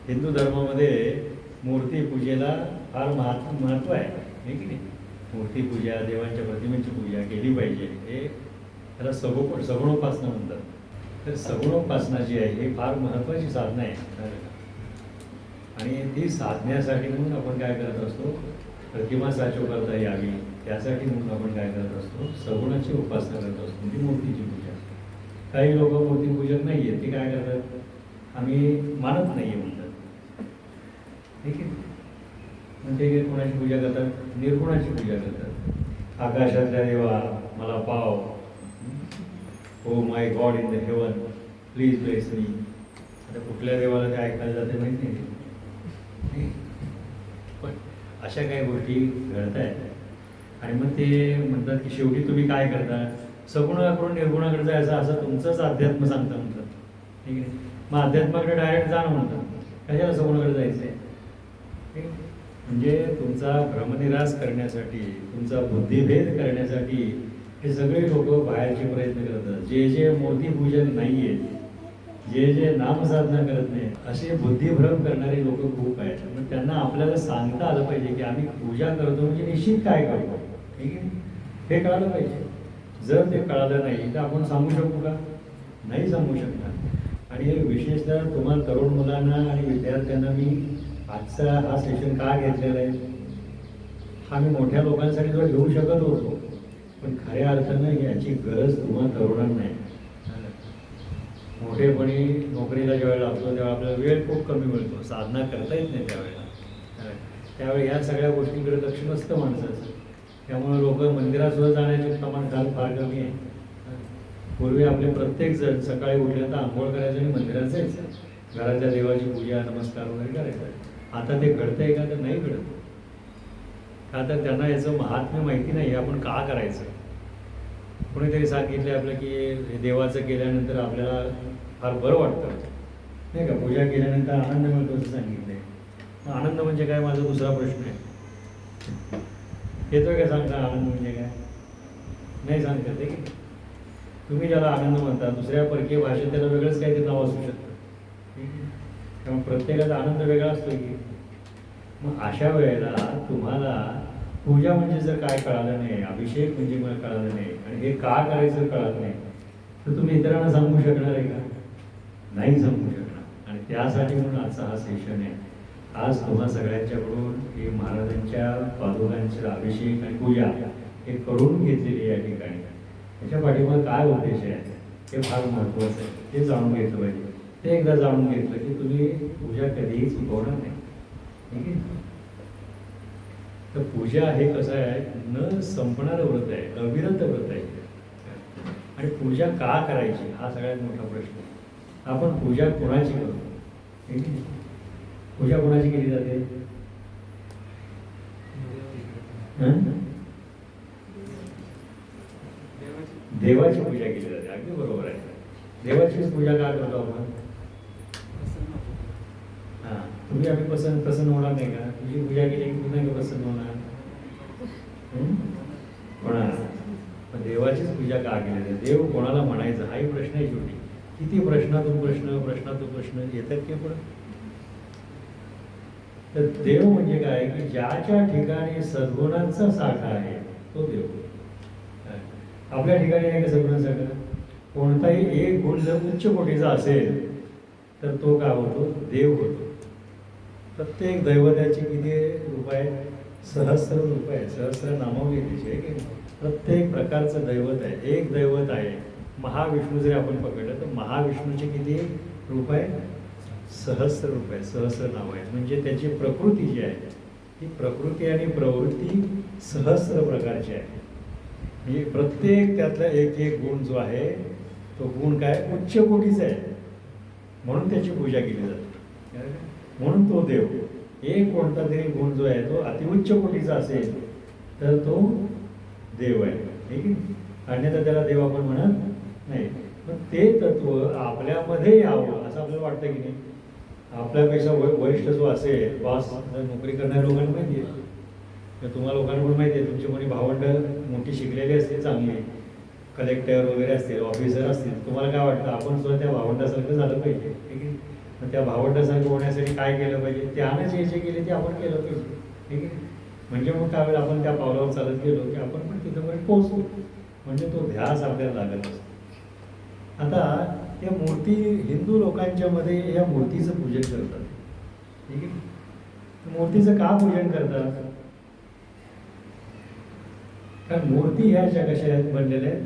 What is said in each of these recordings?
हिंदू धर्मामध्ये मूर्तीपूजेला फार महत्त्व आहे की नाही. मूर्तीपूजा, देवांच्या प्रतिमेची पूजा केली पाहिजे. हे त्याला सगुणोपासना म्हणतात. तर सगुणोपासना जी आहे ही फार महत्त्वाची साधना आहे. आणि ती साधण्यासाठी म्हणून आपण काय करत असतो, प्रतिमा साचो करता यावी त्यासाठी म्हणून आपण काय करत असतो, सगुणाची उपासना करत असतो, ती मूर्तीची पूजा. काही लोक मूर्तीपूजक नाही आहेत, ते काय करतात, आम्ही मानत नाही आहे म्हणतात. ठीक आहे. म्हणजे कोणाची पूजा करतात, निर्गुणाची पूजा करतात. आकाशातल्या देवा मला पाव, oh my God in the haven please bless me. आता कुठल्या देवाला ते ऐकायला जाते माहिती नाही. पण अशा काही गोष्टी घडत आहेत. आणि मग ते म्हणतात की शेवटी तुम्ही काय करता, सगुणाकडून निर्गुणाकडे जायचं असं तुमचंच अध्यात्म सांगतं म्हणतात. ठीक आहे. मग अध्यात्माकडे डायरेक्ट जाणं म्हणतात, कशाला सगुणाकडे जायचं आहे. ठीक. म्हणजे तुमचा भ्रमनिरास करण्यासाठी, तुमचा बुद्धिभेद करण्यासाठी हे सगळे लोक बाहेरचे प्रयत्न करतात. जे जे मूर्तीपूजन नाही आहेत, जे जे नामसाधना करत नाही, असे बुद्धिभ्रम करणारे लोक खूप आहेत. मग त्यांना आपल्याला सांगता आलं पाहिजे की आम्ही पूजा करतो म्हणजे निश्चित काय करतो. ठीक आहे. हे कळालं पाहिजे. जर ते कळालं नाही तर आपण सांगू शकू का, नाही सांगू शकणार. आणि विशेषतः तुम्हाला तरुण मुलांना आणि विद्यार्थ्यांना मी आजचा हा सेशन का घेतलेला आहे, हा मी मोठ्या लोकांसाठी तो घेऊ शकत होतो, पण खऱ्या अर्थानं याची गरज तुम्हाला तरुणांना नाही. मोठेपणी नोकरीला ज्यावेळेला लागतो तेव्हा आपल्याला वेळ खूप कमी मिळतो, साधना करता येत नाही त्यावेळेला. त्यावेळी ह्या सगळ्या गोष्टींकडे लक्ष नसतं माणसाचं. त्यामुळे लोक मंदिरात सुद्धा जाण्याचे प्रमाण फार कमी आहे. पूर्वी आपले प्रत्येक जण सकाळी उठल्या तर आंघोळ करायचं आणि मंदिरात जायचं, घराच्या देवाची पूजा नमस्कार वगैरे करायचं. आता ते घडतंय का, तर नाही घडत. का तर त्यांना याचं महात्म्य माहिती नाही, आपण का करायचं. कोणीतरी सांगितलं आपलं की हे देवाचं केल्यानंतर आपल्याला फार बरं वाटतं नाही का, पूजा केल्यानंतर आनंद मिळतो असं सांगितलं आहे. आनंद म्हणजे काय, माझा दुसरा प्रश्न आहे. येतोय का सांगता आनंद म्हणजे काय, नाही सांगतात आहे की. तुम्ही ज्याला आनंद म्हणता दुसऱ्या परकीय भाषेत त्याला वेगळंच काहीतरी नाव असू शकतं. ठीक आहे. त्यामुळे प्रत्येकाचा आनंद वेगळा असतो की. मग अशा वेळेला तुम्हाला पूजा म्हणजे जर काय कळालं नाही, अभिषेक म्हणजे मला कळालं नाही, आणि हे का करायचं कळत नाही, तर तुम्ही इतरांना सांगू शकणार आहे का, नाही सांगू शकणार. आणि त्यासाठी म्हणून आजचा हा सेशन आहे. आज तुम्हा सगळ्यांच्याकडून हे महाराजांच्या पादुकांचे अभिषेक आणि पूजा हे करून घेतलेली या ठिकाणी. त्याच्या पाठीमागे काय उद्देश आहे हे फार महत्त्वाचं आहे, ते जाणून घेतलं पाहिजे. ते एकदा जाणून घेतलं की तुम्ही पूजा कधीही चुकवणार नाही. ठीक आहे. तर पूजा हे कसं आहे, न संपणारं व्रत आहे, अविरत व्रत आहे. आणि पूजा का करायची हा सगळ्यात मोठा प्रश्न आहे. आपण पूजा कोणाची करतो, ठीक आहे. पूजा कोणाची केली जाते, देवाची पूजा केली जाते. अगदी बरोबर आहे. देवाचीच पूजा का करतो आपण, हां. तुम्ही आम्ही प्रसन्न होणार नाही का, तुझी पूजा केली की तू नाही प्रसन्न होणार, होणार. पण देवाचीच पूजा का केली जाते, देव कोणाला म्हणायचं हाही प्रश्न आहे शेवटी. किती प्रश्नातून प्रश्न येतात की पुढं. तर देव म्हणजे काय की ज्याच्या ठिकाणी सद्गुणांचा साठा आहे तो देव. आपल्या ठिकाणी आहे का सद्गुणांचा साठा, कोणताही एक गुण जर उच्च कोटीचा असेल तर तो काय होतो, देव होतो. प्रत्येक दैवताची किती रूप आहे, सहस्र रूप आहे, सहस्र नामावली त्याची आहे की. प्रत्येक प्रकारचं दैवत आहे. एक दैवत आहे महाविष्णू, जरी आपण पकडलं तर महाविष्णूचे किती रूप आहे, सहस्र रूप आहे, सहस्र नाव आहे. म्हणजे त्याची प्रकृती जी आहे ती प्रकृती आणि प्रवृत्ती सहस्र प्रकारची आहे. म्हणजे प्रत्येक त्यातला एक एक गुण जो आहे तो गुण काय उच्च कोटीचा आहे, म्हणून त्याची पूजा केली जाते. म्हणून तो देव, एक कोणता तरी गुण जो आहे तो अतिउच्च कोटीचा असेल तर तो देव आहे. ठीक आहे. अन्यथा त्याला देव आपण म्हणत नाही. पण ते तत्व आपल्यामध्ये यावं असं आपल्याला वाटतं की नाही. आपल्यापेक्षा वरिष्ठ जो असेल, बॉस, नोकरी करणाऱ्या लोकांना माहिती आहे, तर तुम्हाला लोकांना पण माहिती आहे, तुमची कोणी भावंड मोठी शिकलेली असते, चांगली कलेक्टर वगैरे असतील, ऑफिसर असतील, तुम्हाला काय वाटतं आपण सुद्धा त्या भावंडासारखं झालं पाहिजे. ठीक आहे. मग त्या भावंडासारखं होण्यासाठी काय केलं पाहिजे, त्यानं जे केले ते आपण केलं पाहिजे, ठीक आहे. म्हणजे मग त्यावेळेला आपण त्या पावलावर चालत गेलो की आपण पण तिथंपर्यंत पोहोचतो. म्हणजे तो ध्यास आपल्याला लागत असतो. आता या मूर्ती हिंदू लोकांच्या मध्ये या मूर्तीचं पूजन करतात, ठीक आहे. मूर्तीचं का पूजन करतात? कारण मूर्ती ह्या ज्या कशा आहेत बनलेल्या आहेत,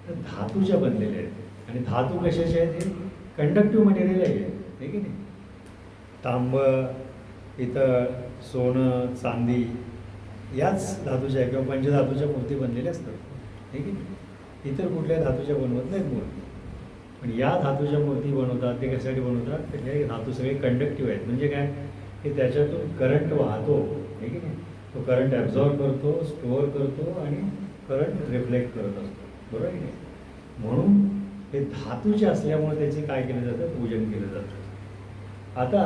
तर धातूच्या बनलेल्या आहेत. आणि धातू कशाचे आहेत? हे कंडक्टिव्ह मटेरियल आहे, ठीक आहे. तांब, पितळ, सोनं, चांदी याच धातूच्या किंवा पंचधातूच्या मूर्ती बनलेल्या असतात, ठीक आहे. इतर कुठल्या धातूच्या बनवत नाहीत मूर्ती. पण या धातूच्या मूर्ती बनवतात. ते कशासाठी बनवतात? तर हे धातू सगळे कंडक्टिव्ह आहेत. म्हणजे काय की त्याच्यातून करंट वाहतो, ठीक आहे. तो करंट ॲब्झॉर्ब करतो, स्टोअर करतो आणि करंट रिफ्लेक्ट करत असतो, बरोबर आहे की नाही. म्हणून हे धातूचे असल्यामुळे त्याचे काय केलं जातं? पूजन केलं जातं. आता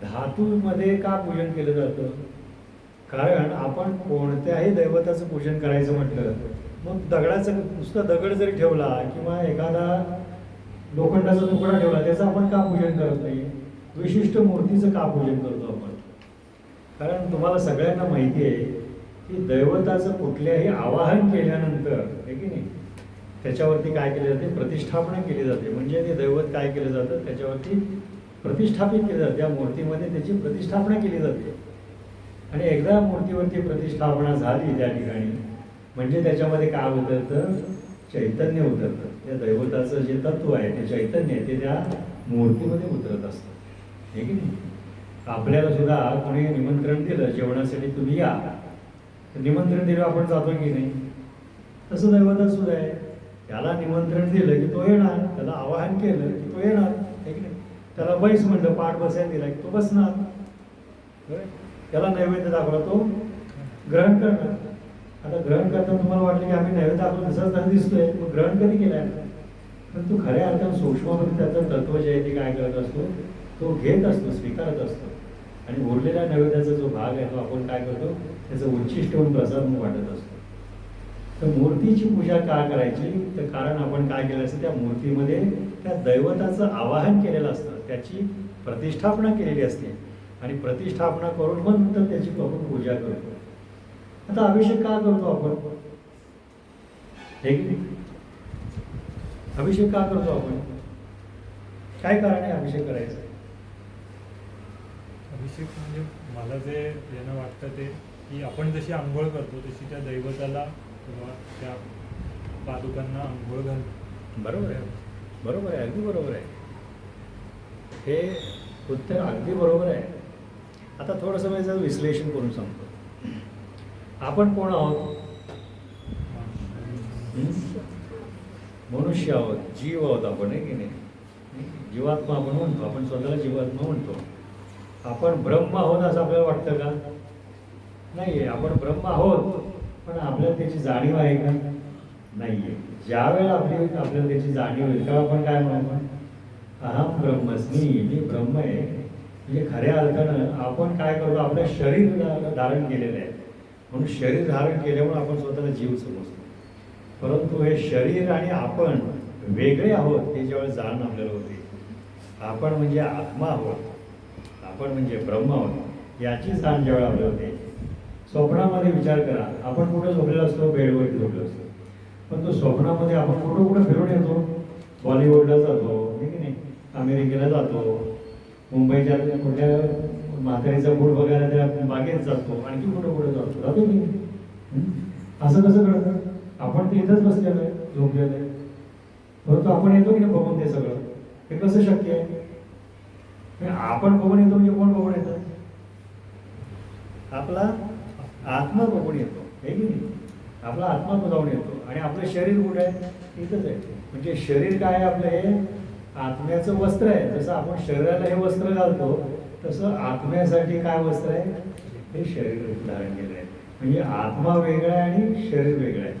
धातूमध्ये का पूजन केलं जातं? कारण आपण कोणत्याही दैवताचं पूजन करायचं म्हटलं मग दगडाचं नुसतं दगड जरी ठेवला किंवा एखादा लोखंडाचा तुकडा ठेवला त्याचं आपण का पूजन करत नाही? विशिष्ट मूर्तीचं का पूजन करतो आपण? कारण तुम्हाला सगळ्यांना माहिती आहे की दैवताचं कुठल्याही आवाहन केल्यानंतर आहे की नाही त्याच्यावरती काय केले जाते? प्रतिष्ठापना केली जाते. म्हणजे ते दैवत काय केलं जातं? त्याच्यावरती प्रतिष्ठापित केलं जातं. त्या मूर्तीमध्ये त्याची प्रतिष्ठापना केली जाते. आणि एकदा मूर्तीवरती प्रतिष्ठापना झाली त्या ठिकाणी म्हणजे त्याच्यामध्ये काय उतरतं? चैतन्य उतरतं. त्या दैवताचं जे तत्व आहे ते चैतन्य आहे ते त्या मूर्तीमध्ये उतरत असतं, हे की नाही. आपल्याला सुद्धा कोणी निमंत्रण दिलं जेवणासाठी तुम्ही या, तर निमंत्रण दिलं आपण जातो की नाही? तसं दैवतात सुद्धा आहे. त्याला निमंत्रण दिलं की तो येणार, त्याला आवाहन केलं की तो येणार, हे की नाही. त्याला बैस म्हणलं, पाठ बसायला दिला की तो बसणार, त्याला नैवेद्य दाखवला तो ग्रहण करणार. आता ग्रहण करताना तुम्हाला वाटलं की आम्ही नैवेद्य दाखवलं तसंच त्याला दिसतोय, मग ग्रहण कधी केलंय? पण तो खऱ्या अर्थानं सूक्ष्ममध्ये त्याचं तत्व जे आहे ते काय करत असतो? तो घेत असतो, स्वीकारत असतो. आणि उरलेल्या नैवेद्याचा जो भाग आहे तो आपण काय करतो? त्याचं उच्चिष्ट होऊन प्रसाद म्हणून वाटत असतो. तर मूर्तीची पूजा का करायची? तर कारण आपण काय केलं असतं? त्या मूर्तीमध्ये त्या दैवताचं आवाहन केलेलं असतं, त्याची प्रतिष्ठापना केलेली असते. आणि प्रतिष्ठापना करून मग नंतर त्याची आपण पूजा करतो. आता अभिषेक का करतो आपण? हे की नाही? अभिषेक का करतो आपण? काय कारण आहे अभिषेक करायचं? अभिषेक म्हणजे मला जे यानं वाटतं ते की आपण जशी आंघोळ करतो तशी त्या दैवताला किंवा त्या पादुकांना आंघोळ घाल. बरोबर आहे, बरोबर आहे, अगदी बरोबर आहे. हे उत्तर अगदी बरोबर आहे. आता थोडंसं मी याचं विश्लेषण करून सांगतो. आपण कोण आहोत? मनुष्य आहोत, जीव आहोत आपण, आहे की नाही? जीवात्मा आपण म्हणतो, आपण स्वतःला जीवात्मा म्हणतो. आपण ब्रह्म आहोत असं आपल्याला वाटतं का? नाही आहे. आपण ब्रह्म आहोत पण आपल्याला त्याची जाणीव आहे का? नाही आहे. ज्या वेळेला आपल्याला त्याची जाणीव होईल तेव्हा आपण काय म्हणतो? अहम ब्रह्मस्मी, मी ब्रह्म आहे. म्हणजे खऱ्या अर्थानं आपण काय करतो? आपलं शरीर धारण केलेलं आहे म्हणून शरीर धारण केल्यामुळे आपण स्वतःला जीव समजतो. परंतु हे शरीर आणि आपण वेगळे आहोत हे ज्यावेळेस जाण आपल्याला होते. आपण म्हणजे आत्मा आहोत, आपण म्हणजे ब्रह्म आहोत याची जाण ज्यावेळेला आपल्याला होते. स्वप्नामध्ये विचार करा, आपण कुठं झोपलेलो असतो? बेडवरती झोपलेलो असतो. पण तो स्वप्नामध्ये आपण कुठं कुठं फिरून येतो? बॉलिवूडला जातो, हे की नाही, अमेरिकेला जातो, मुंबईच्या कुठल्या म्हातारीचा मूड बघायला त्या बागेत जातो, आणखी कुठं कुठं जातो की असं कसं कळतं? आपण तर इथंच बसलेलं आहे, झोपलेलं आहे, परंतु आपण येतो की नाही बघून ते सगळं? हे कसं शक्य आहे? आपण बघून येतो म्हणजे कोण बघून येतं? आपला आत्मा बघून येतो, हे की नाही? आपला आत्मा बघून येतो. आणि आपलं शरीर कुठे आहे? इथंच आहे. म्हणजे शरीर काय आहे? आपलं हे आत्म्याचं वस्त्र आहे. जसं आपण शरीराला हे वस्त्र घालतो तसं आत्म्यासाठी काय वस्त्र आहे? हे शरीर धारण केलं आहे. म्हणजे आत्मा वेगळा आहे आणि शरीर वेगळं आहे.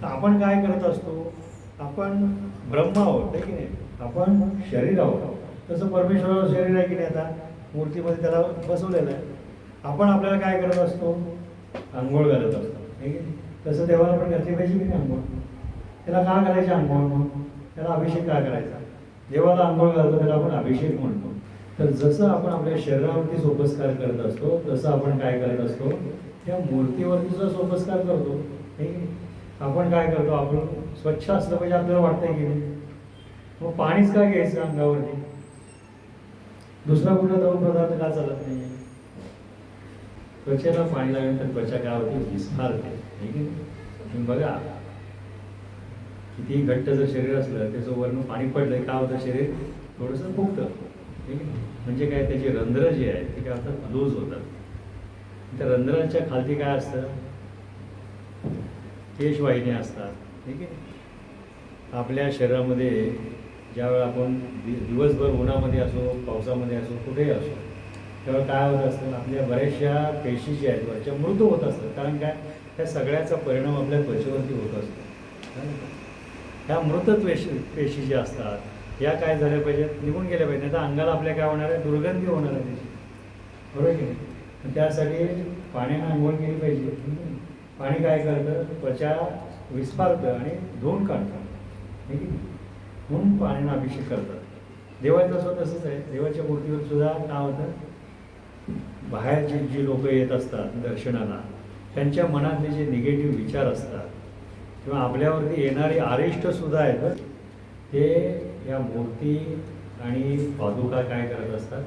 तर आपण काय करत असतो? आपण ब्रह्म आहोत, आहे की नाही? आपण शरीर आहोत. तसं परमेश्वराचं शरीर आहे की नाही? आता मूर्तीमध्ये त्याला बसवलेलं आहे. आपण आपल्याला काय करत असतो? आंघोळ घालत असतो, आहे की नाही? तसं देवाला पण घातली पाहिजे की नाही आंघोळ? त्याला का करायची आंघोळ? मग त्याला अभिषेक का करायचा? देवाला आंघोळ घालतो त्याला आपण अभिषेक म्हणतो. तर जसं आपण आपल्या शरीरावरती सोपस्कार करत असतो तसं आपण काय करत असतो, त्या मूर्तीवरती सुद्धा सोपस्कार करतो. हे की नाही? आपण काय करतो, आपण स्वच्छ असलं पाहिजे आपल्याला वाटतंय की नाही, मग पाणीच का घ्यायचं अंगावरती, दुसरा कुठला द्रव पदार्थ का चालत नाही. त्वचेला पाणी लागल्यानंतर त्वचा काय होते, विस्फारते. हे की नाही? तुम्ही बघा, कितीही घट्ट जर शरीर असलं त्याचं वरनं पाणी पडलं काय होतं, शरीर थोडंसं फुगतं. ठीक आहे, म्हणजे काय, त्याची रंध्र जी आहेत ते काय होतात, लूज होतात. त्या रंध्राच्या खालती काय असतं, केशवाहिन्या असतात. ठीक आहे, आपल्या शरीरामध्ये ज्यावेळेला आपण दिवसभर उन्हामध्ये असो, पावसामध्ये असो, कुठेही असो, तेव्हा काय होत असतं, आपल्या बऱ्याचशा पेशी ज्या आहेत वरच्या मृत होत असतात. कारण काय, त्या सगळ्याचा परिणाम आपल्या त्वचेवरती होत असतो. ह्या मृत पेशी ज्या असतात या काय झाल्या पाहिजेत, निघून गेल्या पाहिजे, नाही तर अंगाला आपल्या काय होणार आहे, दुर्गंधी होणार आहे त्याची. बरोबर की नाही. त्यासाठी पाण्यानं आंघोळ केली पाहिजे. पाणी काय करतं, त्वचा विस्फारतं आणि धुवून काढतं. ठीक आहे, म्हणून पाण्यानं अभिषेक करतात. देवाचं सुद्धा तसंच आहे. देवाच्या मूर्तीवर सुद्धा काय होतं, बाहेरचे जी लोक येत असतात दर्शनाला, त्यांच्या मनातले जे निगेटिव्ह विचार असतात किंवा आपल्यावरती येणारे अरिष्ट सुद्धा आहेत, ते या मूर्ती आणि पादुका काय करत असतात,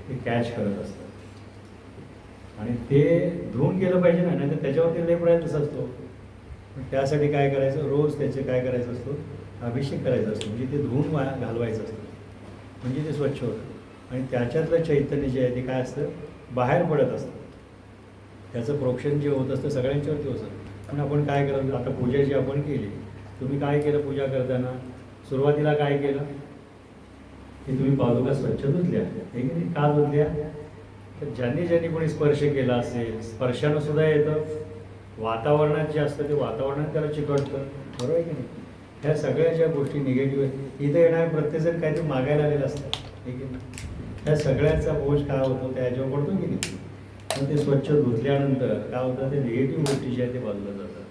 ते कॅच करत असतात. आणि ते धुवून केलं पाहिजे ना, नाही तर त्याच्यावरती लेप राहायचं असतो. त्यासाठी काय करायचं, रोज त्याचे काय करायचं असतो, अभिषेक करायचा असतो. म्हणजे ते धुवून घालवायचं असतं, म्हणजे ते स्वच्छ होतं. आणि त्याच्यातलं चैतन्य जे आहे ते काय असतं, बाहेर पडत असतं. त्याचं प्रोक्षण जे होत असतं सगळ्यांच्यावरती होतं. पण आपण काय करतो, आता पूजा जी आपण केली, तुम्ही काय केलं पूजा करताना, सुरुवातीला काय केलं की तुम्ही पादुका स्वच्छ धुतल्या. हे की नाही, का धुतल्या, तर ज्यांनी ज्यांनी कोणी स्पर्श केला असेल, स्पर्शानं सुद्धा येतं, वातावरणात जे असतं ते वातावरणात त्याला चिकटतं. बरोबर आहे की नाही. ह्या सगळ्या ज्या गोष्टी निगेटिव्ह आहेत, इथं येणारे प्रत्येकजण काहीतरी मागायला आलेलं असतं. ठीक आहे, ह्या सगळ्याचा बोज काय होतो, त्या ह्याच्यावर पडतो की नाही. मग ते स्वच्छ धुतल्यानंतर काय होतं, ते निगेटिव्ह गोष्टी ज्या आहेत ते बाजूला जातात.